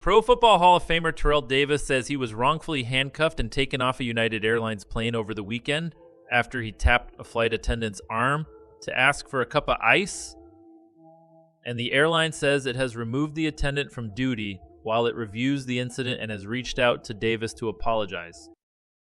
Pro Football Hall of Famer Terrell Davis says he was wrongfully handcuffed and taken off a United Airlines plane over the weekend after he tapped a flight attendant's arm to ask for a cup of ice. And the airline says it has removed the attendant from duty while it reviews the incident and has reached out to Davis to apologize.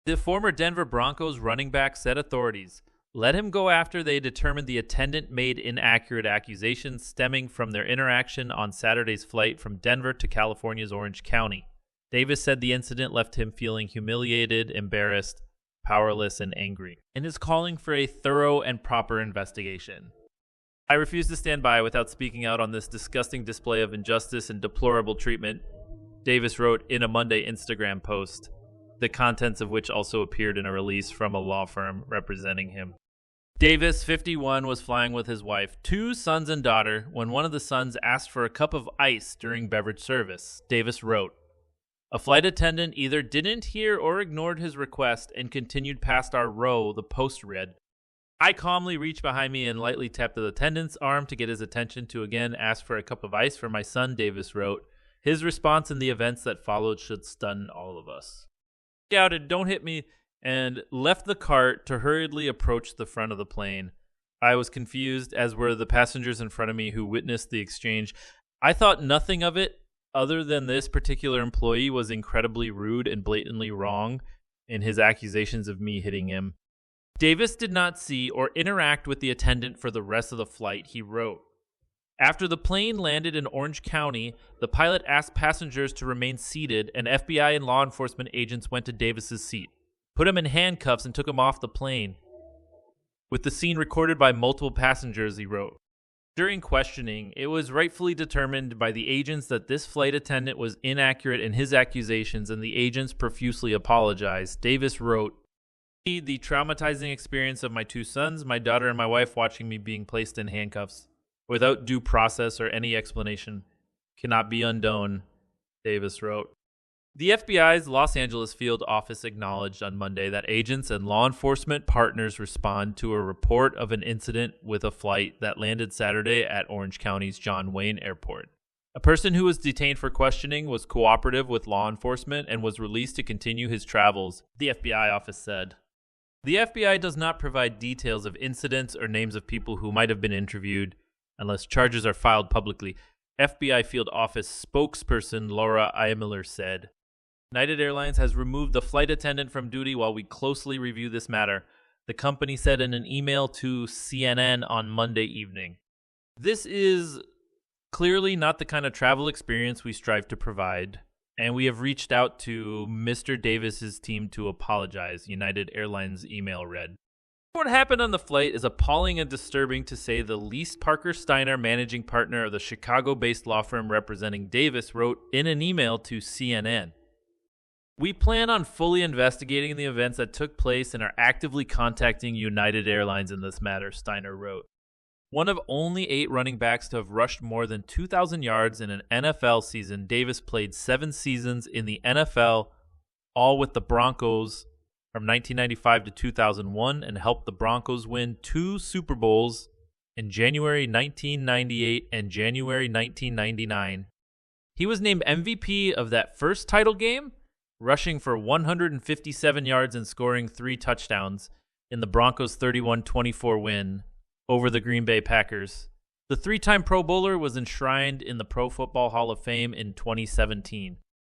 The former Denver Broncos running back said authorities let him go after they determined the attendant made inaccurate accusations stemming from their interaction on Saturday's flight from Denver to California's Orange County. Davis said the incident left him feeling humiliated, embarrassed, powerless, and angry, and is calling for a thorough and proper investigation. I refuse to stand by without speaking out on this disgusting display of injustice and deplorable treatment, Davis wrote in a Monday Instagram post, the contents of which also appeared in a release from a law firm representing him. Davis, 51, was flying with his wife, 2 sons and daughter, when one of the sons asked for a cup of ice during beverage service. Davis wrote, "A flight attendant either didn't hear or ignored his request and continued past our row," the post read. "I calmly reached behind me and lightly tapped the attendant's arm to get his attention to again ask for a cup of ice for my son," Davis wrote. His response and the events that followed should stun all of us. He shouted, "Don't hit me," and left the cart to hurriedly approach the front of the plane. I was confused, as were the passengers in front of me who witnessed the exchange. I thought nothing of it other than this particular employee was incredibly rude and blatantly wrong in his accusations of me hitting him. Davis did not see or interact with the attendant for the rest of the flight, he wrote. After the plane landed in Orange County, the pilot asked passengers to remain seated, and FBI and law enforcement agents went to Davis's seat, put him in handcuffs, and took him off the plane. With the scene recorded by multiple passengers, he wrote. During questioning, it was rightfully determined by the agents that this flight attendant was inaccurate in his accusations, and the agents profusely apologized. Davis wrote, "The traumatizing experience of my 2 sons, my daughter, and my wife watching me being placed in handcuffs without due process or any explanation cannot be undone," Davis wrote. The FBI's Los Angeles field office acknowledged on Monday that agents and law enforcement partners respond to a report of an incident with a flight that landed Saturday at Orange County's John Wayne Airport. A person who was detained for questioning was cooperative with law enforcement and was released to continue his travels, the FBI office said. The FBI does not provide details of incidents or names of people who might have been interviewed unless charges are filed publicly, FBI field office spokesperson Laura Eimler said. United Airlines has removed the flight attendant from duty while we closely review this matter, the company said in an email to CNN on Monday evening. This is clearly not the kind of travel experience we strive to provide, and we have reached out to Mr. Davis's team to apologize, United Airlines email read. What happened on the flight is appalling and disturbing, to say the least, Parker Steiner, managing partner of the Chicago-based law firm representing Davis, wrote in an email to CNN. We plan on fully investigating the events that took place and are actively contacting United Airlines in this matter, Steiner wrote. One of only 8 running backs to have rushed more than 2,000 yards in an NFL season, Davis played 7 seasons in the NFL, all with the Broncos from 1995 to 2001, and helped the Broncos win 2 Super Bowls in January 1998 and January 1999. He was named MVP of that first title game, rushing for 157 yards and scoring 3 touchdowns in the Broncos' 31-24 win over the Green Bay Packers. The 3-time Pro Bowler was enshrined in the Pro Football Hall of Fame in 2017.